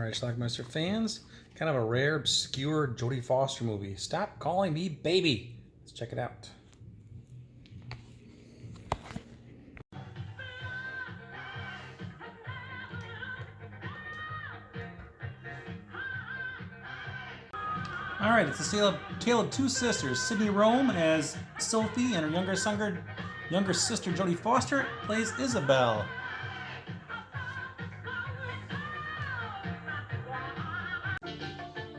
Alright, Schlockmeister fans, kind of a rare, obscure Jodie Foster movie. Stop Calling Me Baby. Let's check it out. Alright, it's a tale of two sisters. Sydney Rome as Sophie, and her younger sister Jodie Foster plays Isabel.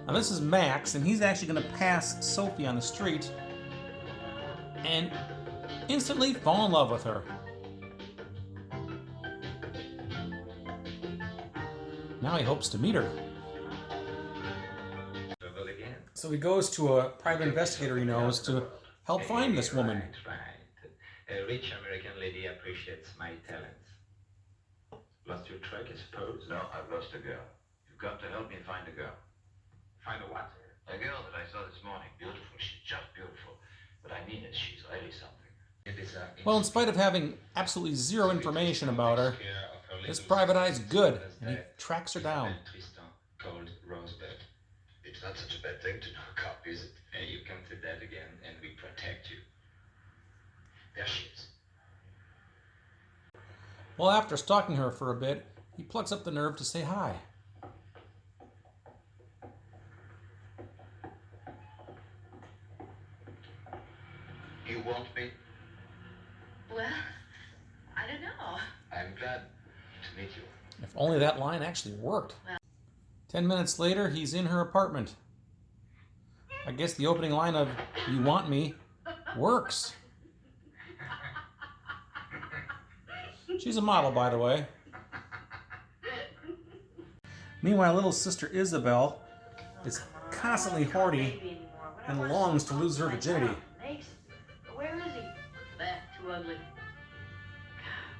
Now this is Max, and he's actually going to pass Sophie on the street and instantly fall in love with her. Now he hopes to meet her. So he goes to a private investigator he knows to help find this woman. Right. A rich American lady appreciates my talents. Lost your track, I suppose? No, I've lost a girl. You've got to help me find a girl. Find a what? A girl that I saw this morning. Beautiful. She's just beautiful. But I mean it. She's really something. Well, in spite of having absolutely zero information about her, this private eye's good, and he tracks her down. Called Rosebud. It's not such a bad thing to know a cop, is it? You come to that again, and we protect you. There she is. Well, after stalking her for a bit, he plucks up the nerve to say hi. You want me? Well, I don't know. I'm glad to meet you. If only that line actually worked. 10 minutes later, he's in her apartment. I guess the opening line of "You want me" works. She's a model, by the way. Meanwhile, little sister Isabel is constantly horny and longs to lose her virginity. Where is he? Too ugly. God,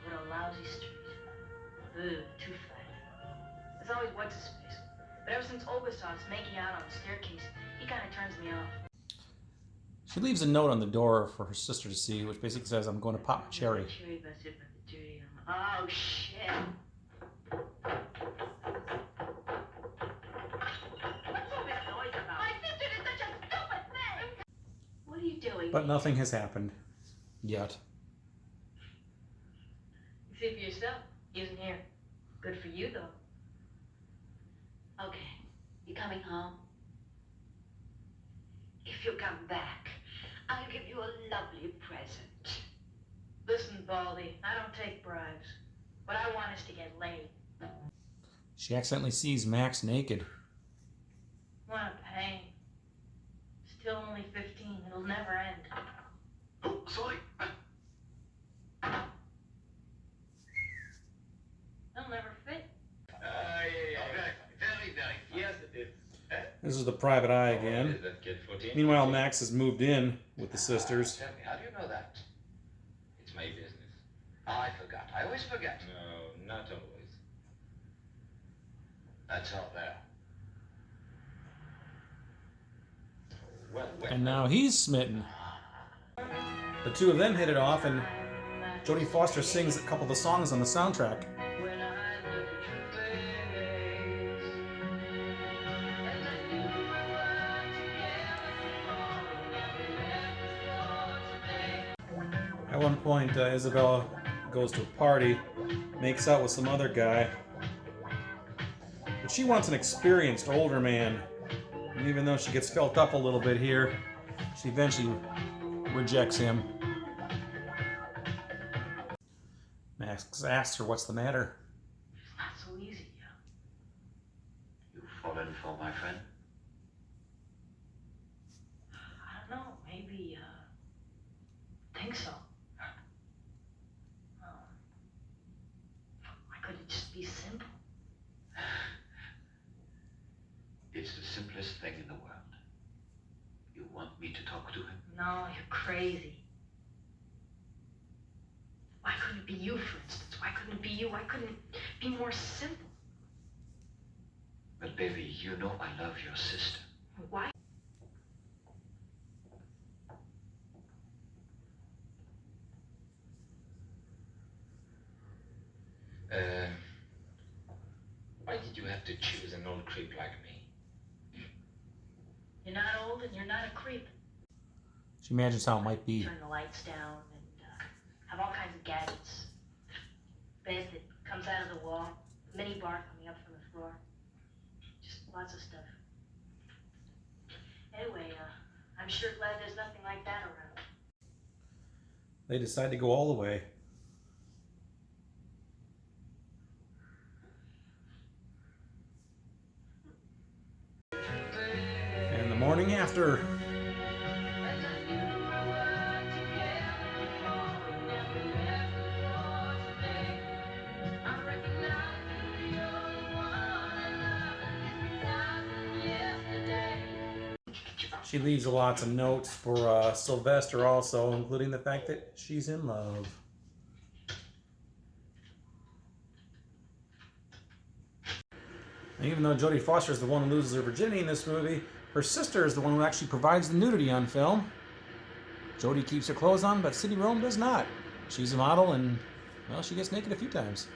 what a lousy street. Ugh, too fat. There's always what's his face. But ever since Olga saw us making out on the staircase, he kind of turns me off. She leaves a note on the door for her sister to see, which basically says, "I'm going to pop a cherry." Oh, shit. What's all this noise about? My sister did such a stupid thing! What are you doing? But nothing has happened. Yet. You see for yourself. He isn't here. Good for you, though. Okay. You coming home? If you come back, I'll give you a lovely present. Listen, Baldy, I don't take bribes. What I want is to get laid. She accidentally sees Max naked. What a pain. Still only 15. It'll never end. Oh, sorry. They'll never fit. Very. Yes, it is. This is the private eye again. Is that kid 14? Meanwhile, Max has moved in with the sisters. Tell me, how do you know that? It's my business. I forgot. I always forget. No, not always. That's all there. Well, And now he's smitten. The two of them hit it off, and Jodie Foster sings a couple of the songs on the soundtrack. When I look at your face, and I knew we were together, At one point, Isabella goes to a party, makes out with some other guy. But she wants an experienced, older man. And even though she gets felt up a little bit here, she eventually rejects him. Max asks her what's the matter. It's not so easy, yo. You've fallen for my friend? I don't know, maybe, think so. Why couldn't it just be simple? It's the simplest thing in the world. You want me to talk to him? No, you're crazy. Why couldn't it be you, for instance? Why couldn't it be you? Why couldn't it be more simple? But baby, you know I love your sister. Why? Why did you have have to choose an old creep like me. You're not old and you're not a creep. She imagines how it might be. Turn the lights down and have all kinds of gadgets. Bed that comes out of the wall, mini bar coming up from the floor. Just lots of stuff. Anyway, I'm sure glad there's nothing like that around. They decide to go all the way. And the morning after. She leaves lots of notes for Sylvester also, including the fact that she's in love. And even though Jodie Foster is the one who loses her virginity in this movie, her sister is the one who actually provides the nudity on film. Jodie keeps her clothes on, but Cindy Rome does not. She's a model and, well, she gets naked a few times.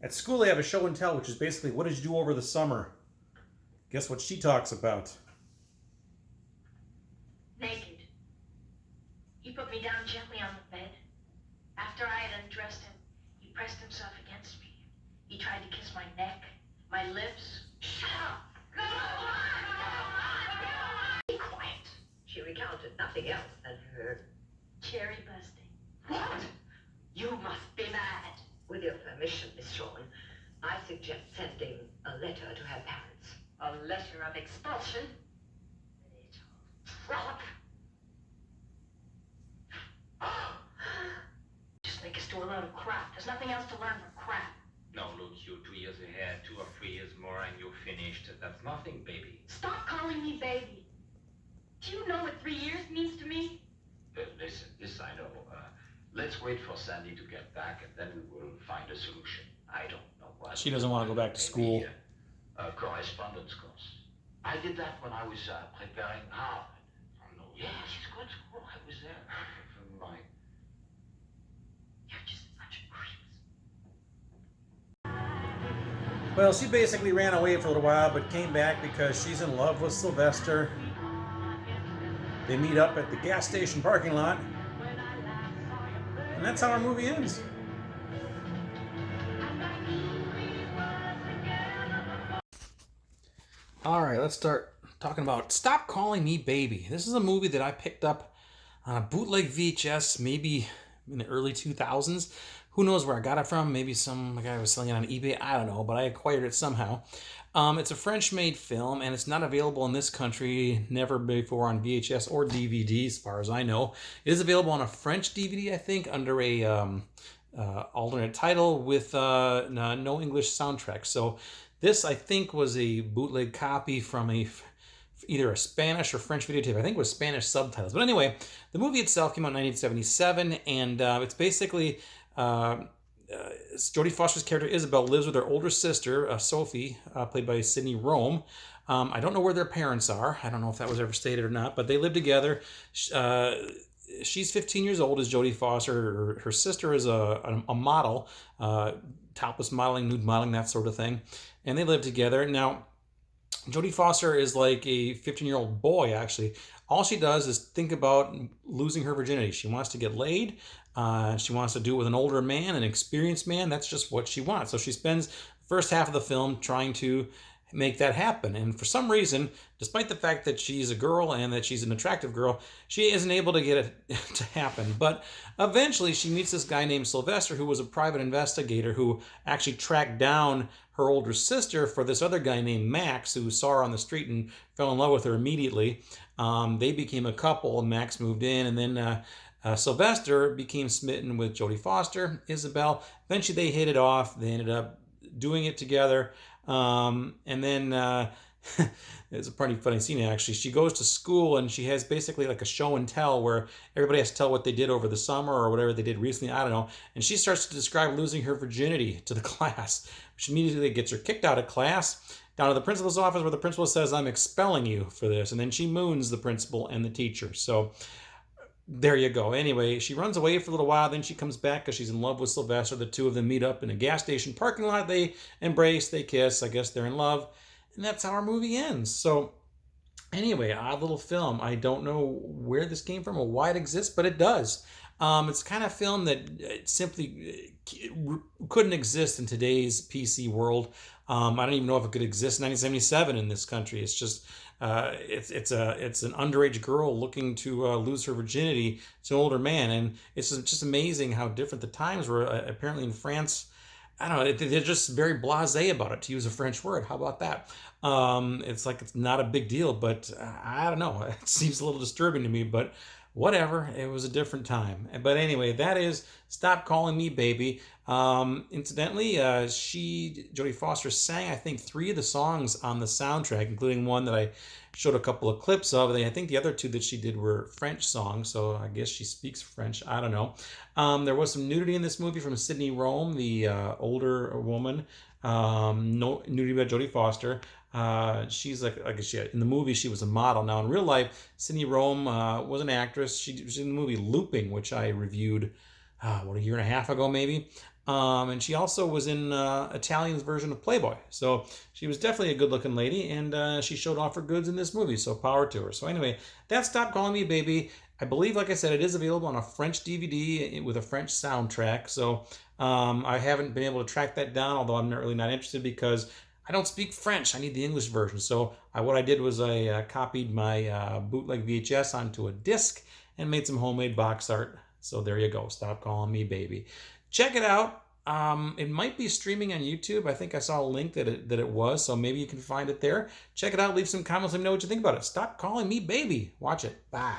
At school they have a show and tell, which is basically, what did you do over the summer? Guess what she talks about? Naked. He put me down gently on the bed. After I had undressed him, he pressed himself against me. He tried to kiss my neck, my lips. Shut up! Go on! Be quiet. She recounted nothing else than her. Cherry busting. What? You must be mad. With your permission, Miss Shawn, I suggest sending a letter to her parents. A letter of expulsion? Trollop! Just make us do a load of crap. There's nothing else to learn but crap. No, look, you're 2 years ahead, 2 or 3 years more, and you're finished. That's nothing, baby. Stop calling me baby. Do you know what 3 years means to me? Listen, this I know. Let's wait for Sandy to get back, and then we will find a solution. I don't know what. She doesn't want to go back to school. Maybe, correspondence course. I did that when I was preparing Harvard. Oh, no, yeah, she's going to school. I was there. For my... You're just a bunch of creeps. Well, she basically ran away for a little while, but came back because she's in love with Sylvester. They meet up at the gas station parking lot. And that's how our movie ends. Alright, let's start talking about Stop Calling Me Baby. This is a movie that I picked up on a bootleg VHS maybe in the early 2000s. Who knows where I got it from? Maybe some guy was selling it on eBay. I don't know, but I acquired it somehow. It's a French-made film, and it's not available in this country, never before on VHS or DVD, as far as I know. It is available on a French DVD, I think, under a alternate title with no English soundtrack. So this, I think, was a bootleg copy from either a Spanish or French videotape. I think it was Spanish subtitles. But anyway, the movie itself came out in 1977, and it's basically... Jodie Foster's character Isabel lives with her older sister, Sophie, played by Cindy Rome. I don't know where their parents are. I don't know if that was ever stated or not, but they live together. She's 15 years old as Jodie Foster. Her sister is a model, topless modeling, nude modeling, that sort of thing. And they live together. Now, Jodie Foster is like a 15-year-old boy, actually. All she does is think about losing her virginity. She wants to get laid. She wants to do it with an older man, an experienced man. That's just what she wants. So she spends the first half of the film trying to make that happen. And for some reason, despite the fact that she's a girl and that she's an attractive girl, she isn't able to get it to happen. But eventually she meets this guy named Sylvester, who was a private investigator who actually tracked down her older sister for this other guy named Max, who saw her on the street and fell in love with her immediately. They became a couple, and Max moved in, and then Sylvester became smitten with Jodie Foster, Isabel. Eventually they hit it off. They ended up doing it together. And then it's a pretty funny scene, actually. She goes to school and she has basically like a show and tell where everybody has to tell what they did over the summer or whatever they did recently. I don't know. And she starts to describe losing her virginity to the class, which immediately gets her kicked out of class, down to the principal's office, where the principal says, "I'm expelling you for this." And then she moons the principal and the teacher. So there you go. Anyway, she runs away for a little while, then she comes back because she's in love with Sylvester. The two of them meet up in a gas station parking lot. They embrace, they kiss. I guess they're in love. And that's how our movie ends. So anyway, odd little film. I don't know where this came from or why it exists, but it does. It's the kind of film that simply couldn't exist in today's PC world. I don't even know if it could exist in 1977 in this country. It's just it's an underage girl looking to lose her virginity to an older man, and it's just amazing how different the times were. Apparently in France, I don't know, they're just very blasé about it, to use a French word. How about that? It's like it's not a big deal, but I don't know. It seems a little disturbing to me, but whatever. It was a different time. But anyway, that is Stop Calling Me Baby. Incidentally, Jodie Foster sang, I think, 3 of the songs on the soundtrack, including one that I showed a couple of clips of. I think the other 2 that she did were French songs, so I guess she speaks French. I don't know. There was some nudity in this movie from Sydney Rome, the older woman. No nudity by Jodie Foster. She's like in the movie she was a model. Now in real life, Sydney Rome was an actress. She was in the movie Looping, which I reviewed a year and a half ago maybe. And she also was in Italian's version of Playboy. So she was definitely a good-looking lady, and she showed off her goods in this movie, so power to her. So anyway, that's Stop Calling Me Baby. I believe, like I said, it is available on a French DVD with a French soundtrack. So I haven't been able to track that down, although I'm really not interested because I don't speak French. I need the English version. So what I did was I copied my bootleg VHS onto a disc and made some homemade box art. So there you go. Stop Calling Me Baby. Check it out. It might be streaming on YouTube. I think I saw a link that it was, so maybe you can find it there. Check it out. Leave some comments. Let me know what you think about it. Stop Calling Me Baby. Watch it. Bye.